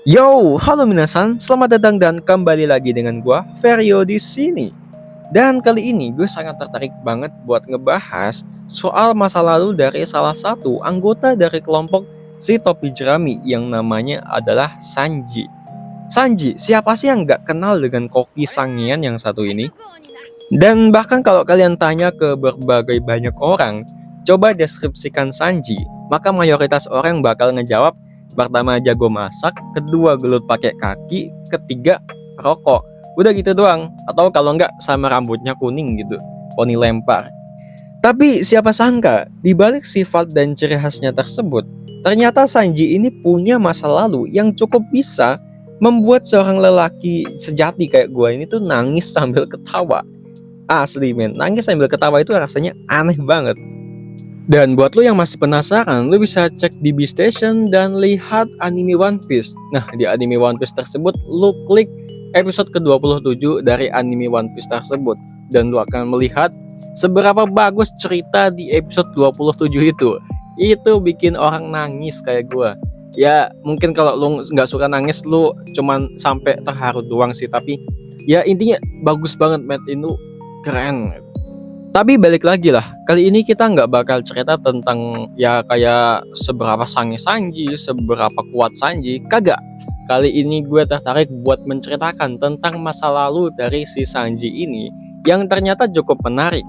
Yo, halo minasan, selamat datang dan kembali lagi dengan gua Ferio di sini. Dan kali ini gue sangat tertarik banget buat ngebahas soal masa lalu dari salah satu anggota dari kelompok si topi jerami yang namanya adalah Sanji. Sanji, siapa sih yang nggak kenal dengan koki sangian yang satu ini? Dan bahkan kalau kalian tanya ke berbagai banyak orang, coba deskripsikan Sanji, maka mayoritas orang bakal ngejawab pertama jago masak, kedua gelut pakai kaki, ketiga rokok. Udah gitu doang. Atau kalau enggak sama rambutnya kuning gitu, poni lempar. Tapi siapa sangka, di balik sifat dan ciri khasnya tersebut, ternyata Sanji ini punya masa lalu yang cukup bisa membuat seorang lelaki sejati kayak gue ini tuh nangis sambil ketawa. Asli men, nangis sambil ketawa itu rasanya aneh banget. Dan buat lo yang masih penasaran, lo bisa cek di Station dan lihat anime One Piece. Nah, di anime One Piece tersebut, lo klik episode ke-27 dari anime One Piece tersebut. Dan lo akan melihat seberapa bagus cerita di episode 27 itu. Itu bikin orang nangis kayak gue. Ya, mungkin kalau lo nggak suka nangis, lo cuman sampai terharu doang sih. Tapi ya intinya bagus banget, Matt. Itu keren. Tapi balik lagi lah, kali ini kita nggak bakal cerita tentang ya kayak seberapa sange Sanji, seberapa kuat Sanji, kagak. Kali ini gue tertarik buat menceritakan tentang masa lalu dari si Sanji ini yang ternyata cukup menarik.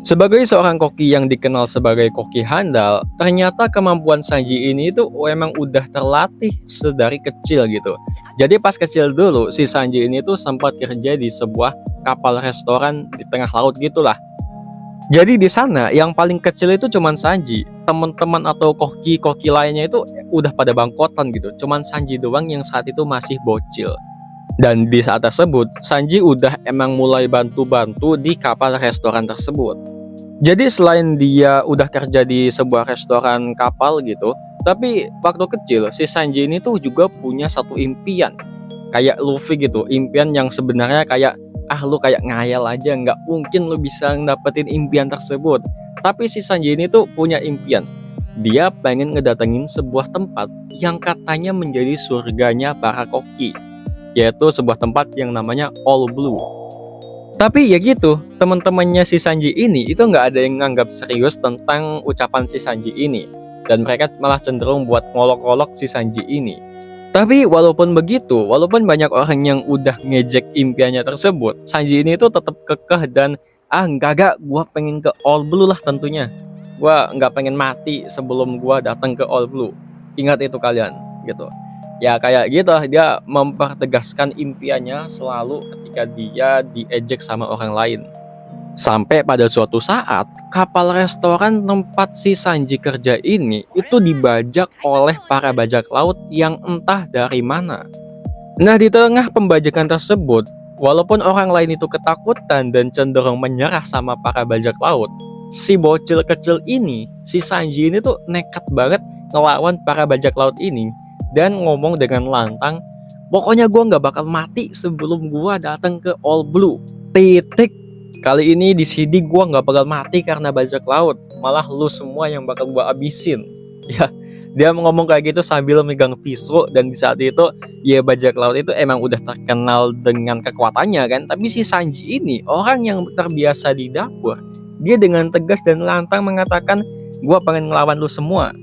Sebagai seorang koki yang dikenal sebagai koki handal, ternyata kemampuan Sanji ini tuh emang udah terlatih sedari kecil gitu. Jadi pas kecil dulu, si Sanji ini tuh sempat kerja di sebuah kapal restoran di tengah laut gitulah. Jadi di sana yang paling kecil itu cuman Sanji. Teman-teman atau koki-koki lainnya itu udah pada bangkotan gitu. Cuman Sanji doang yang saat itu masih bocil. Dan di saat tersebut, Sanji udah emang mulai bantu-bantu di kapal restoran tersebut. Jadi selain dia udah kerja di sebuah restoran kapal gitu, tapi waktu kecil si Sanji ini tuh juga punya satu impian. Kayak Luffy gitu, impian yang sebenarnya kayak lu kayak ngayal aja, nggak mungkin lu bisa dapetin impian tersebut. Tapi si Sanji ini tuh punya impian. Dia pengen ngedatengin sebuah tempat yang katanya menjadi surganya para koki, yaitu sebuah tempat yang namanya All Blue. Tapi ya gitu, teman-temannya si Sanji ini itu nggak ada yang nganggap serius tentang ucapan si Sanji ini, dan mereka malah cenderung buat ngolok-ngolok si Sanji ini. Tapi walaupun begitu, walaupun banyak orang yang udah ngejek impiannya tersebut, Sanji ini tuh tetap kekeh dan enggak, gua pengen ke All Blue lah tentunya. Gua nggak pengen mati sebelum gua datang ke All Blue. Ingat itu kalian, gitu. Ya kayak gitu, dia mempertegaskan impiannya selalu ketika dia diejek sama orang lain. Sampai pada suatu saat, kapal restoran tempat si Sanji kerja ini itu dibajak oleh para bajak laut yang entah dari mana. Nah, di tengah pembajakan tersebut, walaupun orang lain itu ketakutan dan cenderung menyerah sama para bajak laut, si bocil kecil ini, si Sanji ini tuh nekat banget ngelawan para bajak laut ini dan ngomong dengan lantang, pokoknya gua nggak bakal mati sebelum gua datang ke All Blue. Titik. Kali ini di sini gua nggak bakal mati karena bajak laut, malah lu semua yang bakal gua abisin. Ya, dia ngomong kayak gitu sambil megang pisau, dan di saat itu ya bajak laut itu emang udah terkenal dengan kekuatannya kan. Tapi si Sanji ini orang yang terbiasa di dapur, dia dengan tegas dan lantang mengatakan, gua pengen ngelawan lu semua.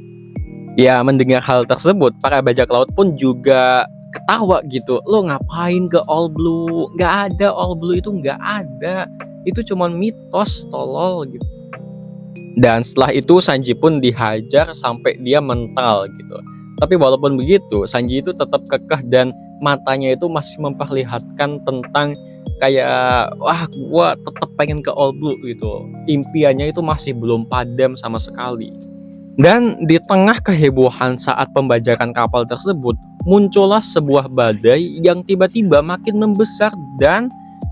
Ya, mendengar hal tersebut, para bajak laut pun juga ketawa gitu. Lo ngapain ke All Blue? Nggak ada, All Blue itu nggak ada. Itu cuma mitos, tolol gitu. Dan setelah itu Sanji pun dihajar sampai dia mental gitu. Tapi walaupun begitu, Sanji itu tetap kekeh dan matanya itu masih memperlihatkan tentang kayak, wah gua tetap pengen ke All Blue gitu. Impiannya itu masih belum padam sama sekali. Dan di tengah kehebohan saat pembajakan kapal tersebut, muncullah sebuah badai yang tiba-tiba makin membesar dan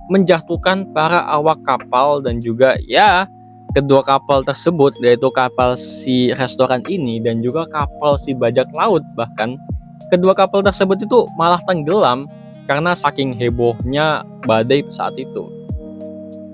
menjatuhkan para awak kapal dan juga ya kedua kapal tersebut, yaitu kapal si restoran ini dan juga kapal si bajak laut. Bahkan kedua kapal tersebut itu malah tenggelam karena saking hebohnya badai saat itu.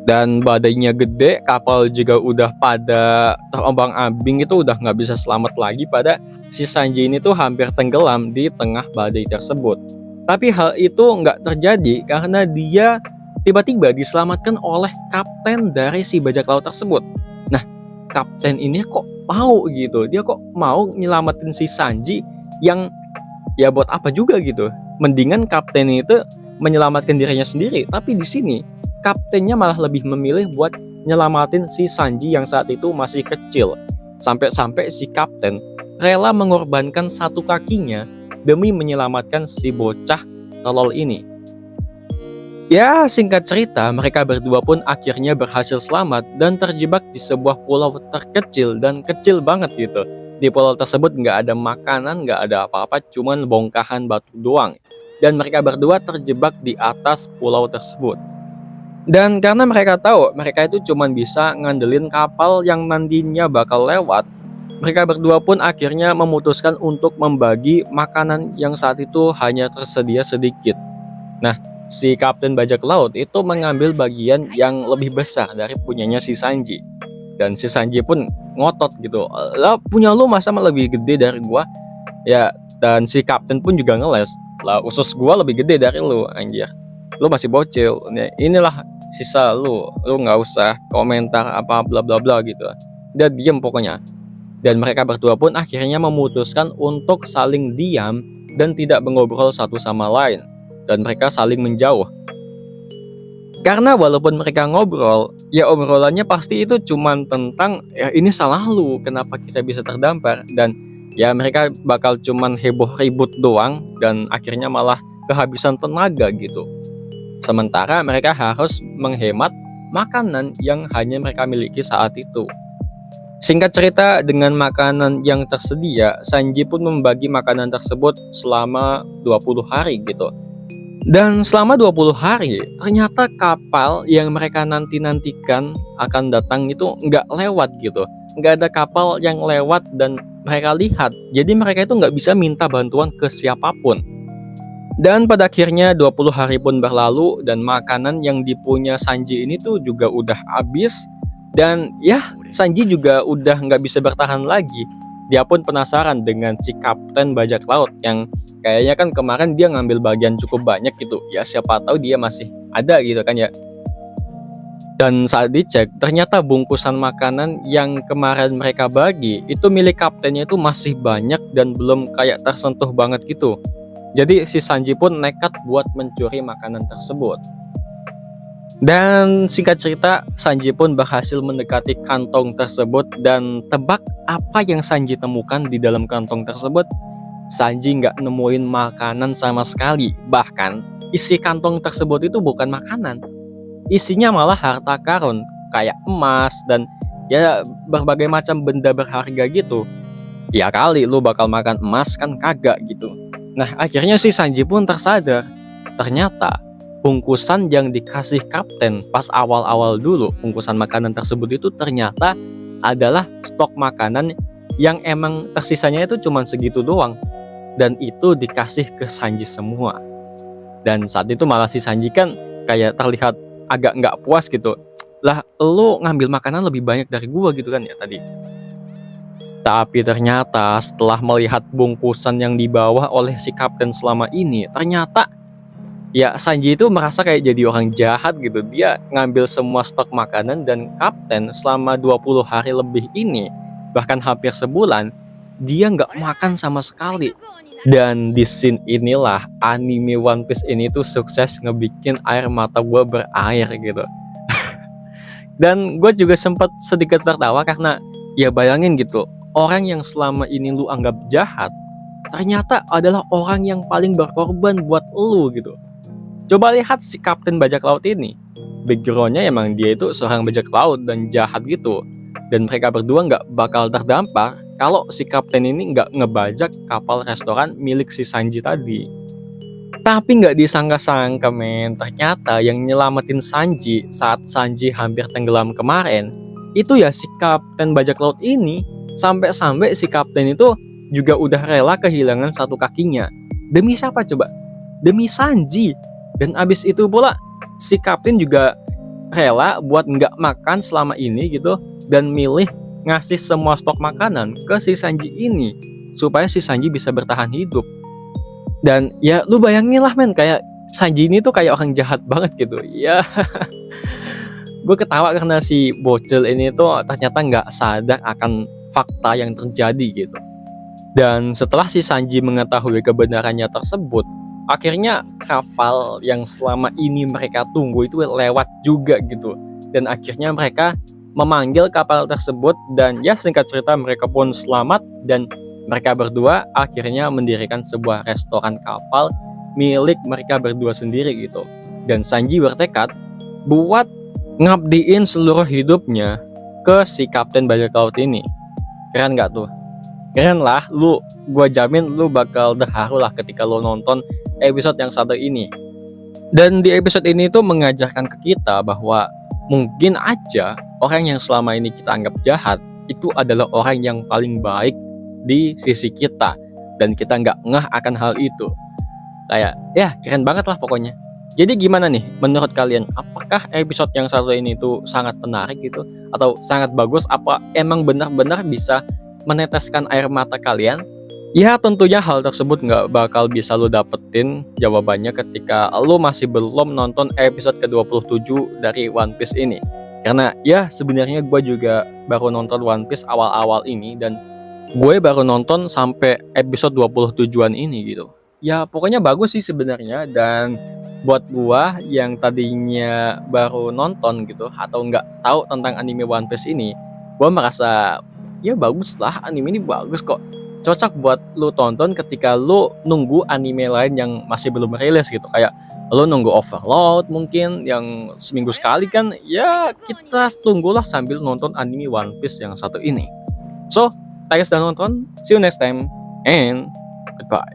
Dan badainya gede, kapal juga udah pada terombang-ambing, itu udah nggak bisa selamat lagi pada si Sanji ini tuh hampir tenggelam di tengah badai tersebut. Tapi hal itu nggak terjadi karena dia tiba-tiba diselamatkan oleh kapten dari si bajak laut tersebut. Nah, kapten ini kok mau gitu, dia kok mau nyelamatin si Sanji yang ya buat apa juga gitu. Mendingan kapten itu menyelamatkan dirinya sendiri, tapi di sini kaptennya malah lebih memilih buat nyelamatin si Sanji yang saat itu masih kecil. Sampai-sampai si kapten rela mengorbankan satu kakinya demi menyelamatkan si bocah tolol ini. Ya, singkat cerita, mereka berdua pun akhirnya berhasil selamat dan terjebak di sebuah pulau terkecil dan kecil banget gitu. Di pulau tersebut nggak ada makanan, nggak ada apa-apa, cuman bongkahan batu doang. Dan mereka berdua terjebak di atas pulau tersebut. Dan karena mereka tahu mereka itu cuma bisa ngandelin kapal yang nantinya bakal lewat, mereka berdua pun akhirnya memutuskan untuk membagi makanan yang saat itu hanya tersedia sedikit. Nah, si kapten bajak laut itu mengambil bagian yang lebih besar dari punyanya si Sanji. Dan si Sanji pun ngotot gitu, lah punya lu masa lebih gede dari gua? Ya, dan si kapten pun juga ngeles, lah usus gua lebih gede dari lu anjir. Lu masih bocil, inilah sisa lu nggak usah komentar apa bla bla bla gitu. Dia diem pokoknya. Dan mereka berdua pun akhirnya memutuskan untuk saling diam dan tidak mengobrol satu sama lain. Dan mereka saling menjauh. Karena walaupun mereka ngobrol, ya obrolannya pasti itu cuman tentang ya ini salah lu, kenapa kita bisa terdampar, dan ya mereka bakal cuman heboh ribut doang dan akhirnya malah kehabisan tenaga gitu. Sementara mereka harus menghemat makanan yang hanya mereka miliki saat itu. Singkat cerita, dengan makanan yang tersedia, Sanji pun membagi makanan tersebut selama 20 hari gitu. Dan selama 20 hari, ternyata kapal yang mereka nanti-nantikan akan datang itu nggak lewat gitu. Nggak ada kapal yang lewat dan mereka lihat. Jadi mereka itu nggak bisa minta bantuan ke siapapun. Dan pada akhirnya 20 hari pun berlalu dan makanan yang dipunya Sanji ini tuh juga udah habis. Dan ya, Sanji juga udah nggak bisa bertahan lagi. Dia pun penasaran dengan si kapten bajak laut yang kayaknya kan kemarin dia ngambil bagian cukup banyak gitu. Ya siapa tahu dia masih ada gitu kan ya. Dan saat dicek, ternyata bungkusan makanan yang kemarin mereka bagi itu milik kaptennya itu masih banyak dan belum kayak tersentuh banget gitu. Jadi si Sanji pun nekat buat mencuri makanan tersebut. Dan singkat cerita, Sanji pun berhasil mendekati kantong tersebut dan tebak apa yang Sanji temukan di dalam kantong tersebut. Sanji nggak nemuin makanan sama sekali. Bahkan isi kantong tersebut itu bukan makanan. Isinya malah harta karun kayak emas dan ya berbagai macam benda berharga gitu. Ya kali lu bakal makan emas kan kagak gitu. Nah akhirnya si Sanji pun tersadar. Ternyata bungkusan yang dikasih kapten pas awal-awal dulu, bungkusan makanan tersebut itu ternyata adalah stok makanan yang emang tersisanya itu cuma segitu doang. Dan itu dikasih ke Sanji semua. Dan saat itu malah si Sanji kan kayak terlihat agak nggak puas gitu. Lah lu ngambil makanan lebih banyak dari gua gitu kan ya tadi. Tapi ternyata setelah melihat bungkusan yang dibawa oleh si kapten selama ini, ternyata ya Sanji itu merasa kayak jadi orang jahat gitu. Dia ngambil semua stok makanan dan kapten selama 20 hari lebih ini, bahkan hampir sebulan, dia nggak makan sama sekali. Dan di scene inilah anime One Piece ini tuh sukses ngebikin air mata gue berair gitu. Dan gue juga sempat sedikit tertawa karena ya bayangin gitu, orang yang selama ini lu anggap jahat ternyata adalah orang yang paling berkorban buat lu gitu. Coba lihat si kapten bajak laut ini. Backgroundnya emang dia itu seorang bajak laut dan jahat gitu. Dan mereka berdua nggak bakal terdampar kalau si kapten ini nggak ngebajak kapal restoran milik si Sanji tadi. Tapi nggak disangka-sangka men, ternyata yang nyelamatin Sanji saat Sanji hampir tenggelam kemarin, itu ya si kapten bajak laut ini. Sampai-sampai si kapten itu juga udah rela kehilangan satu kakinya. Demi siapa coba? Demi Sanji. Dan abis itu pula si kapten juga rela buat nggak makan selama ini gitu dan milih ngasih semua stok makanan ke si Sanji ini supaya si Sanji bisa bertahan hidup. Dan ya lu bayangin lah men, kayak Sanji ini tuh kayak orang jahat banget gitu ya. Gue ketawa karena si bocil ini tuh ternyata nggak sadar akan fakta yang terjadi gitu. Dan setelah si Sanji mengetahui kebenarannya tersebut, akhirnya kapal yang selama ini mereka tunggu itu lewat juga gitu. Dan akhirnya mereka memanggil kapal tersebut dan ya singkat cerita mereka pun selamat dan mereka berdua akhirnya mendirikan sebuah restoran kapal milik mereka berdua sendiri gitu. Dan Sanji bertekad buat ngabdiin seluruh hidupnya ke si Kapten Bajak Laut ini. Keren gak tuh? Keren lah, gua jamin lu bakal terharu lah ketika lu nonton episode yang satu ini. Dan di episode ini tuh mengajarkan ke kita bahwa mungkin aja orang yang selama ini kita anggap jahat itu adalah orang yang paling baik di sisi kita dan kita nggak ngeh akan hal itu. Kayak ya keren banget lah pokoknya. Jadi gimana nih menurut kalian, apakah episode yang satu ini tuh sangat menarik gitu atau sangat bagus? Apa emang benar-benar bisa meneteskan air mata kalian? Ya tentunya hal tersebut nggak bakal bisa lo dapetin jawabannya ketika lo masih belum nonton episode ke-27 dari One Piece ini. Karena ya sebenarnya gue juga baru nonton One Piece awal-awal ini dan gue baru nonton sampai episode 27-an ini gitu. Ya pokoknya bagus sih sebenarnya, dan buat gua yang tadinya baru nonton gitu atau nggak tahu tentang anime One Piece ini, gua merasa ya bagus lah, anime ini bagus kok, cocok buat lu tonton ketika lu nunggu anime lain yang masih belum rilis gitu, kayak lu nunggu Overlord mungkin yang seminggu sekali kan, ya kita tunggulah sambil nonton anime One Piece yang satu ini. So, thanks sudah nonton, see you next time and goodbye.